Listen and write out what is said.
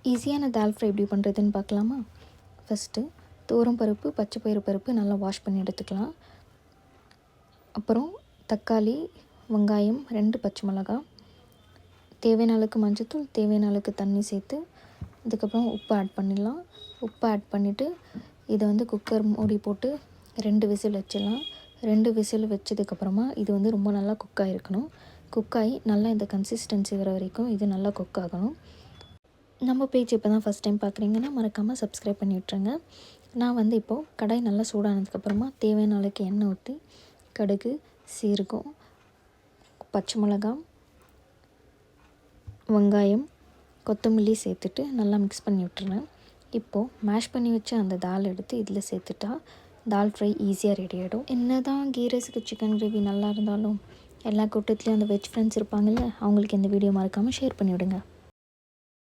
ஈஸியான தால் ஃப்ரை எப்படி பண்ணுறதுன்னு பார்க்கலாமா? ஃபஸ்ட்டு பருப்பு, பச்சை பயிறு பருப்பு நல்லா வாஷ் பண்ணி எடுத்துக்கலாம். அப்புறம் தக்காளி, வெங்காயம், 2 பச்சை மிளகாய், தேவையான அளவுக்கு மஞ்சள்தூள், தேவையான அளவுக்கு தண்ணி சேர்த்து அதுக்கப்புறம் உப்பு ஆட் பண்ணிடலாம். உப்பு ஆட் பண்ணிவிட்டு இதை குக்கர் மூடி போட்டு 2 விசில் வச்சிடலாம். 2 விசில் வச்சதுக்கப்புறமா இது ரொம்ப நல்லா குக் ஆகிருக்கணும். குக் ஆகி நல்லா இந்த கன்சிஸ்டன்சி வர வரைக்கும் இது நல்லா குக் ஆகணும். நம்ம பேஜ் இப்போ தான் ஃபஸ்ட் டைம் பார்க்குறீங்கன்னா மறக்காமல் சப்ஸ்கிரைப் பண்ணி விட்ருங்க. நான் இப்போது கடாய் நல்லா சூடானதுக்கப்புறமா தேவையான அளவுக்கு எண்ணெய் ஊற்றி கடுகு, சீரகம், பச்சை மிளகாய், வெங்காயம், கொத்தமல்லி சேர்த்துட்டு நல்லா மிக்ஸ் பண்ணி விட்டுருவேன். இப்போது மேஷ் பண்ணி வச்சு அந்த தால் எடுத்து இதில் சேர்த்துட்டா தால் ஃப்ரை ஈஸியாக ரெடி ஆகிடும். என்ன தான் கீ ரைஸுக்கு சிக்கன் கிரேவி நல்லா இருந்தாலும் எல்லா கூட்டத்துலேயும் அந்த வெஜ் ஃப்ரெண்ட்ஸ் இருப்பாங்கள்ல, அவங்களுக்கு இந்த வீடியோ மறக்காமல் ஷேர் பண்ணிவிடுங்க.